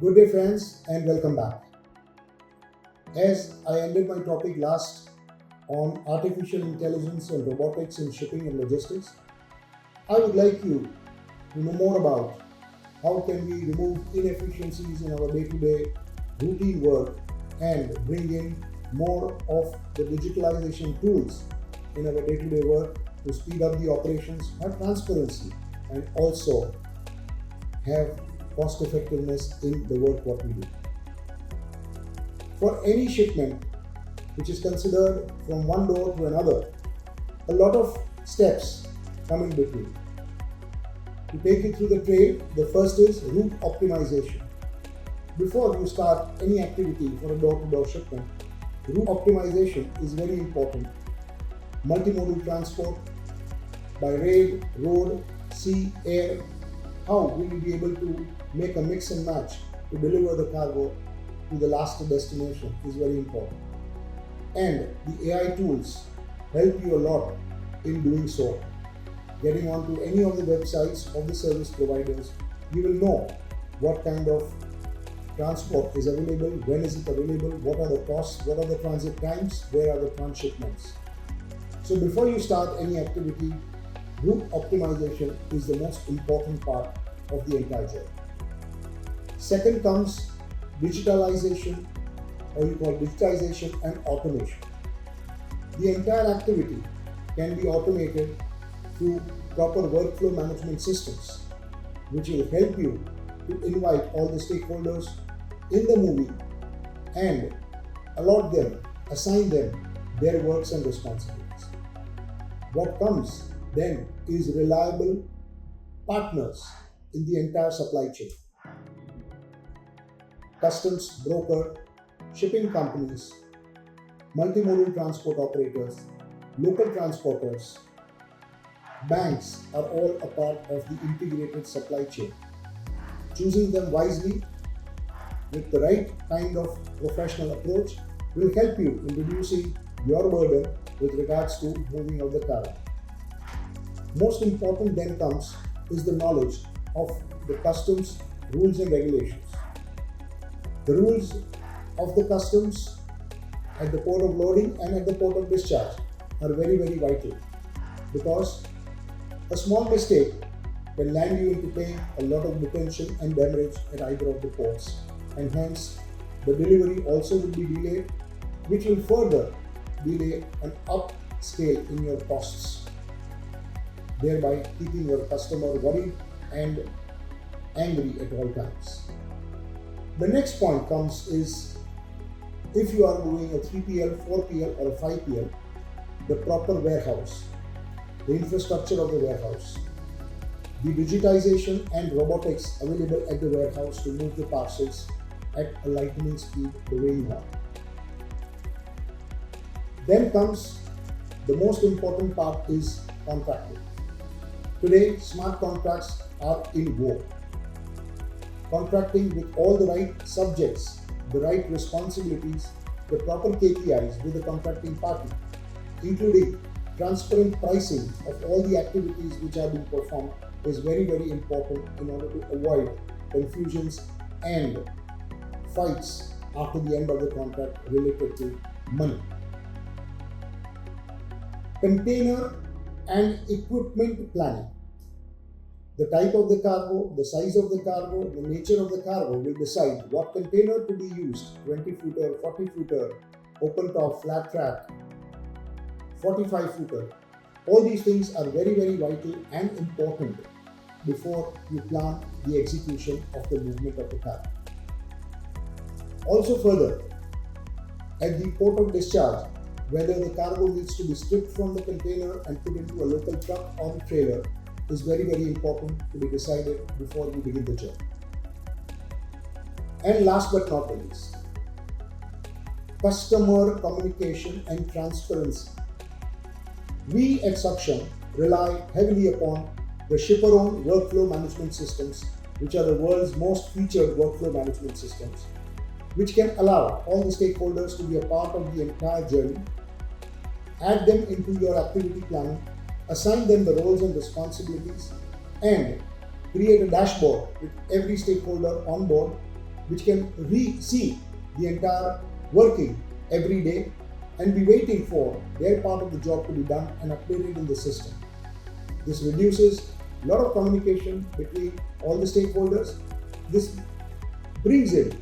Good day, friends, and welcome back. As I ended my topic last on artificial intelligence and robotics in shipping and logistics, I would like you to know more about how can we remove inefficiencies in our day-to-day routine work and bring in more of the digitalization tools in our day-to-day work to speed up the operations, have transparency, and also have cost effectiveness in the work what we do. For any shipment which is considered from one door to another, a lot of steps come in between. To take you through the trail, the first is route optimization. Before you start any activity for a door-to-door shipment, route optimization is very important. Multimodal transport by rail, road, sea, air. How will you be able to make a mix and match to deliver the cargo to the last destination is very important. And the AI tools help you a lot in doing so. Getting onto any of the websites of the service providers, you will know what kind of transport is available, when is it available, what are the costs, what are the transit times, where are the transshipments. So before you start any activity, route optimization is the most important part of the entire journey. Second comes digitalization, or you call digitization and automation. The entire activity can be automated through proper workflow management systems, which will help you to invite all the stakeholders in the movie and allot them, assign them their works and responsibilities. What comes then is reliable partners in the entire supply chain. Customs broker, shipping companies, multimodal transport operators, local transporters, banks are all a part of the integrated supply chain. Choosing them wisely with the right kind of professional approach will help you in reducing your burden with regards to moving of the cargo. Most important then comes is the knowledge of the customs rules and regulations. The rules of the customs at the port of loading and at the port of discharge are very, very vital, because a small mistake can land you into paying a lot of detention and damage at either of the ports, and hence the delivery also will be delayed, which will further delay and upscale in your costs, thereby keeping your customer worried and angry at all times. The next point comes is, if you are doing a 3PL, 4PL or a 5PL, the proper warehouse, the infrastructure of the warehouse, the digitization and robotics available at the warehouse to move the parcels at a lightning speed the way you want. Then comes the most important part is contracting. Today, smart contracts are in vogue. Contracting with all the right subjects, the right responsibilities, the proper KPIs with the contracting party, including transparent pricing of all the activities which are being performed, is very, very important in order to avoid confusions and fights after the end of the contract related to money. Container and equipment planning. The type of the cargo, the size of the cargo, the nature of the cargo will decide what container to be used: 20-footer, 40-footer, open top, flat track, 45-footer. All these things are very, very vital and important before you plan the execution of the movement of the cargo. Also further, at the port of discharge, whether the cargo needs to be stripped from the container and put into a local truck or a trailer is very, very important to be decided before you begin the journey. And last but not the least, customer communication and transparency. We at Saksham rely heavily upon the shipper-owned workflow management systems, which are the world's most featured workflow management systems, which can allow all the stakeholders to be a part of the entire journey, add them into your activity planning, assign them the roles and responsibilities, and create a dashboard with every stakeholder on board which can see the entire working every day and be waiting for their part of the job to be done and updated in the system. This reduces a lot of communication between all the stakeholders. This brings in